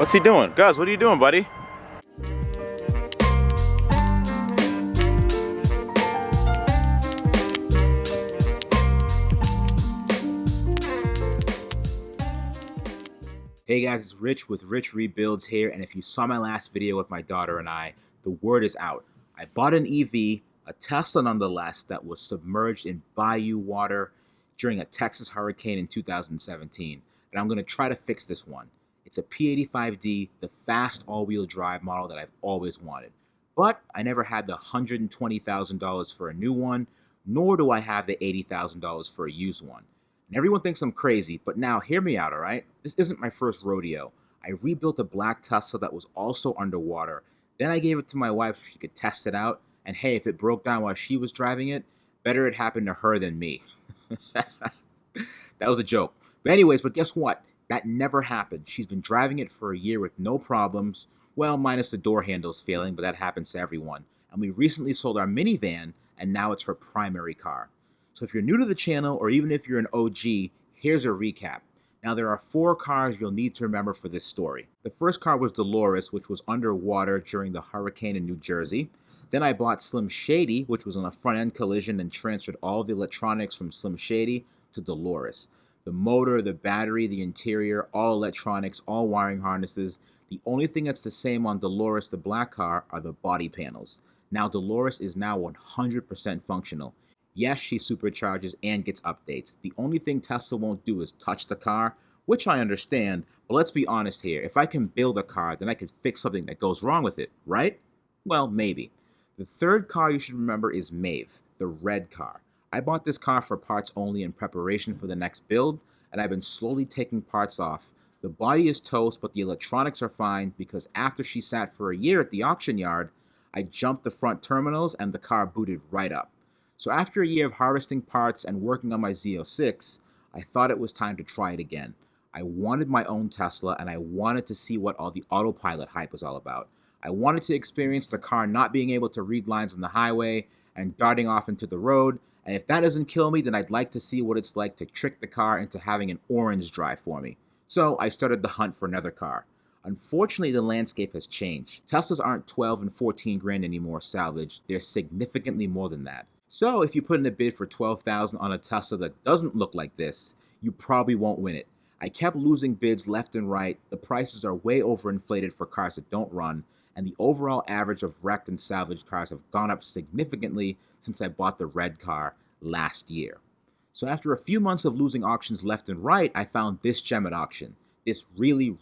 What's he doing? Gus, what are you doing, buddy? Hey guys, it's Rich with Rich Rebuilds here, and if you saw my last video with my daughter and I, the word is out. I bought an EV, a Tesla nonetheless, that was submerged in bayou water during a Texas hurricane in 2017, and I'm going to try to fix this one. It's a P85D, the fast all-wheel drive model that I've always wanted. But I never had the $120,000 for a new one, nor do I have the $80,000 for a used one. And everyone thinks I'm crazy, but now hear me out, all right? This isn't my first rodeo. I rebuilt a black Tesla that was also underwater. Then I gave it to my wife so she could test it out. And hey, if it broke down while she was driving it, better it happened to her than me. That was a joke. But guess what? That never happened. She's been driving it for a year with no problems. Well, minus the door handles failing, but that happens to everyone. And we recently sold our minivan, and now it's her primary car. So if you're new to the channel, or even if you're an OG, here's a recap. Now there are 4 cars you'll need to remember for this story. The first car was Dolores, which was underwater during the hurricane in New Jersey. Then I bought Slim Shady, which was on a front-end collision and transferred all the electronics from Slim Shady to Dolores. The motor, the battery, the interior, all electronics, all wiring harnesses. The only thing that's the same on Dolores, the black car, are the body panels. Now Dolores is now 100% functional. Yes, she supercharges and gets updates. The only thing Tesla won't do is touch the car, which I understand, but let's be honest here. If I can build a car, then I can fix something that goes wrong with it, right? Well, maybe. The third car you should remember is Maeve, the red car. I bought this car for parts only in preparation for the next build, and I've been slowly taking parts off. The body is toast, but the electronics are fine because after she sat for a year at the auction yard, I jumped the front terminals and the car booted right up. So after a year of harvesting parts and working on my Z06, I thought it was time to try it again. I wanted my own Tesla, and I wanted to see what all the autopilot hype was all about. I wanted to experience the car not being able to read lines on the highway and darting off into the road, and if that doesn't kill me, then I'd like to see what it's like to trick the car into having an orange drive for me. So I started the hunt for another car. Unfortunately, the landscape has changed. Teslas aren't 12 and 14 grand anymore salvaged. They're significantly more than that. So if you put in a bid for $12,000 on a Tesla that doesn't look like this, you probably won't win it. I kept losing bids left and right. The prices are way overinflated for cars that don't run, and the overall average of wrecked and salvaged cars have gone up significantly since I bought the red car last year. So after a few months of losing auctions left and right, I found this gem at auction. This really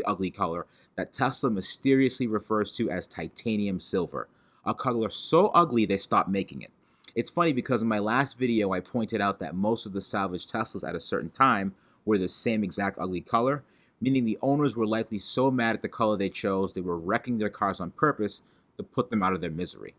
ugly color that Tesla mysteriously refers to as titanium silver. A color so ugly they stopped making it. It's funny because in my last video I pointed out that most of the salvaged Teslas at a certain time were the same exact ugly color, meaning the owners were likely so mad at the color they chose they were wrecking their cars on purpose to put them out of their misery.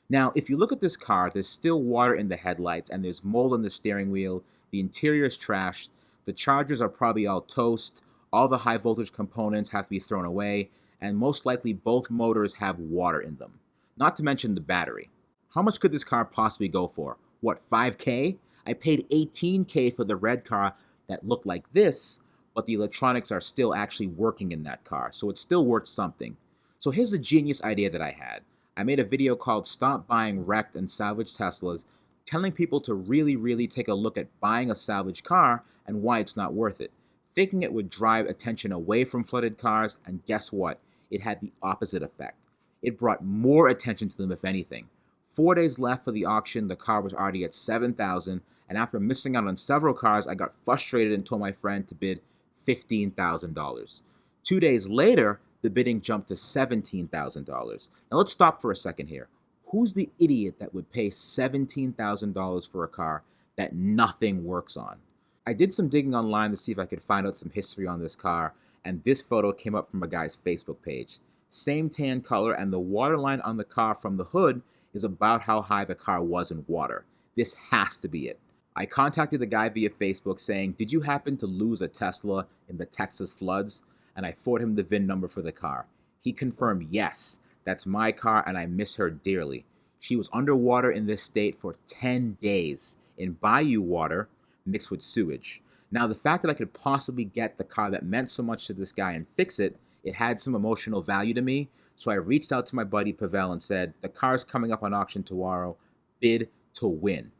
Now, if you look at this car, there's still water in the headlights and there's mold on the steering wheel, the interior is trashed, the chargers are probably all toast, all the high voltage components have to be thrown away, and most likely both motors have water in them. Not to mention the battery. How much could this car possibly go for? What, $5K? I paid $18K for the red car that looked like this, but the electronics are still actually working in that car, so it's still worth something. So here's the genius idea that I had. I made a video called Stop Buying Wrecked and Salvaged Teslas, telling people to really take a look at buying a salvaged car and why it's not worth it. Thinking it would drive attention away from flooded cars, and guess what? It had the opposite effect. It brought more attention to them, if anything. 4 days left for the auction, the car was already at $7,000, and after missing out on several cars, I got frustrated and told my friend to bid $15,000. 2 days later, the bidding jumped to $17,000. Now let's stop for a second here. Who's the idiot that would pay $17,000 for a car that nothing works on? I did some digging online to see if I could find out some history on this car, and this photo came up from a guy's Facebook page. Same tan color, and the waterline on the car from the hood is about how high the car was in water. This has to be it. I contacted the guy via Facebook saying, did you happen to lose a Tesla in the Texas floods? And I forwarded him the VIN number for the car. He confirmed, yes, that's my car and I miss her dearly. She was underwater in this state for 10 days in bayou water mixed with sewage. Now, the fact that I could possibly get the car that meant so much to this guy and fix it, it had some emotional value to me. So I reached out to my buddy Pavel and said, the car's coming up on auction tomorrow, bid to win.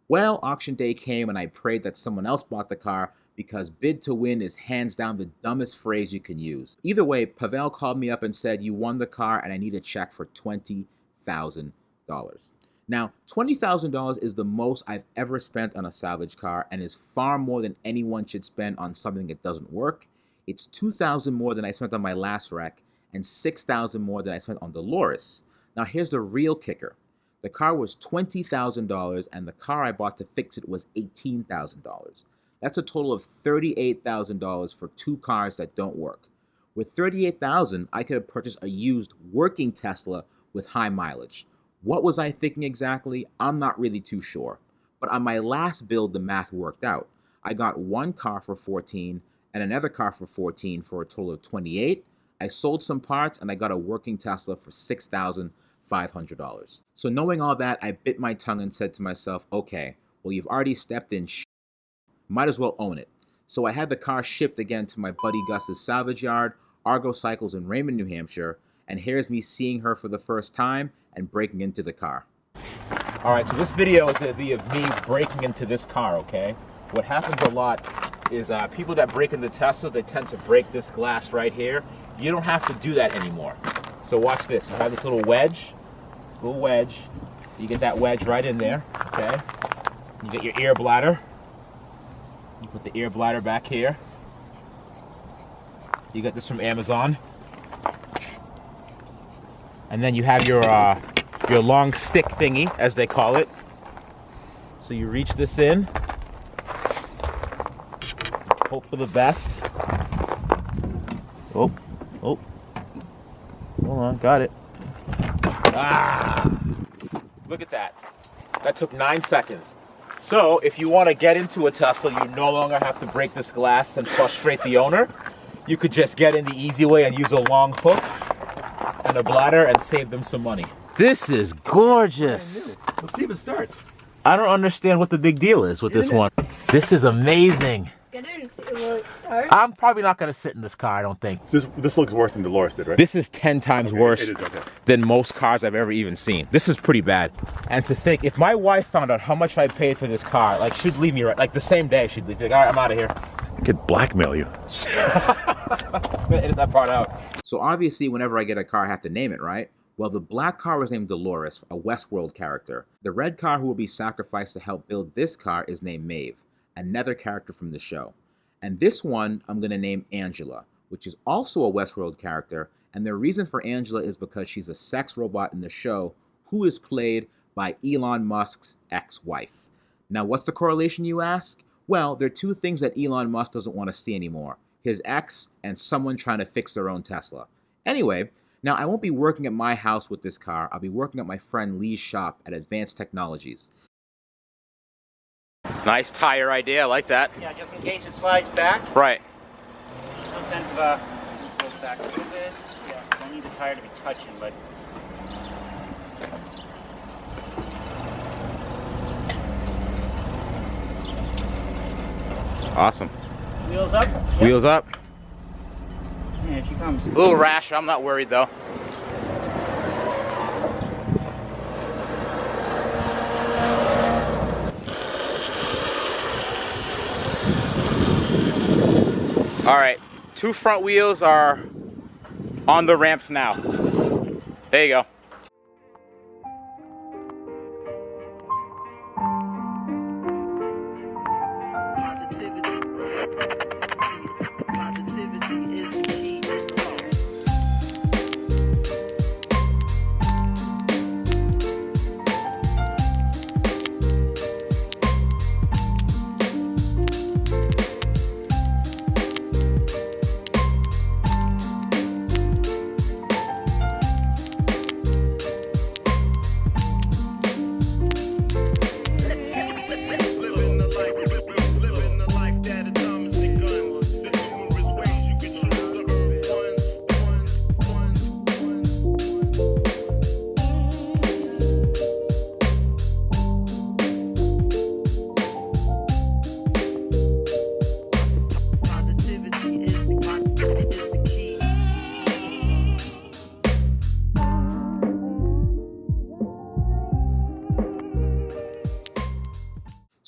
Well, auction day came and I prayed that someone else bought the car because bid to win is hands down the dumbest phrase you can use. Either way, Pavel called me up and said, you won the car and I need a check for $20,000. Now, $20,000 is the most I've ever spent on a salvage car and is far more than anyone should spend on something that doesn't work. It's $2,000 more than I spent on my last wreck and $6,000 more than I spent on Dolores. Now, here's the real kicker. The car was $20,000 and the car I bought to fix it was $18,000. That's a total of $38,000 for two cars that don't work. With $38,000, I could have purchased a used working Tesla with high mileage. What was I thinking exactly? I'm not really too sure. But on my last build, the math worked out. I got one car for $14 and another car for $14 for a total of $28. I sold some parts and I got a working Tesla for $6,500. So knowing all that, I bit my tongue and said to myself, okay, well, you've already stepped in, might as well own it. So I had the car shipped again to my buddy Gus's salvage yard, Argo Cycles in Raymond, New Hampshire, and here's me seeing her for the first time and breaking into the car. All right, so this video is going to be of me breaking into this car, okay? What happens a lot is people that break into Teslas, they tend to break this glass right here. You don't have to do that anymore. So watch this. You have this little wedge. You get that wedge right in there, okay? You get your air bladder. You put the air bladder back here. You got this from Amazon. And then you have your long stick thingy, as they call it. So you reach this in. Hope for the best. Oh. Hold on, got it. Look at that. That took 9 seconds. So if you want to get into a Tesla, you no longer have to break this glass and frustrate the owner. You could just get in the easy way and use a long hook and a bladder and save them some money. This is gorgeous. Let's see if it starts. I don't understand what the big deal is with this one. This is amazing. Get in. Will it start? I'm probably not going to sit in this car, I don't think. This looks worse than Dolores did, right? This is 10 times worse It is, okay. than most cars I've ever even seen. This is pretty bad. And to think, if my wife found out how much I paid for this car, like, she'd leave me right, like the same day, she'd leave me. Like, all right, I'm out of here. I could blackmail you. I'm gonna edit that part out. So obviously, whenever I get a car, I have to name it, right? Well, the black car was named Dolores, a Westworld character. The red car who will be sacrificed to help build this car is named Maeve, another character from the show. And this one, I'm going to name Angela, which is also a Westworld character. And the reason for Angela is because she's a sex robot in the show who is played by Elon Musk's ex-wife. Now, what's the correlation, you ask? Well, there are two things that Elon Musk doesn't want to see anymore. His ex and someone trying to fix their own Tesla. Anyway, now I won't be working at my house with this car. I'll be working at my friend Lee's shop at Advanced Technologies. Nice tire idea, I like that. Yeah, just in case it slides back. Right. No sense of it goes back a little bit. Yeah, don't need the tire to be touching, but Awesome. wheels up. Yep. Wheels up. Yeah, here she comes. A little rash, I'm not worried though. All right, 2 front wheels are on the ramps now. There you go. Positivity is the key.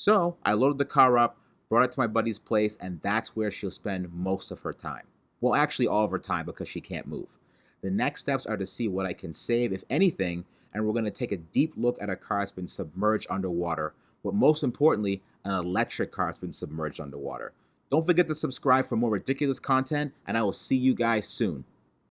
So I loaded the car up, brought it to my buddy's place, and that's where she'll spend most of her time. Well, actually all of her time because she can't move. The next steps are to see what I can save, if anything, and we're going to take a deep look at a car that's been submerged underwater, but most importantly, an electric car that's been submerged underwater. Don't forget to subscribe for more ridiculous content, and I will see you guys soon.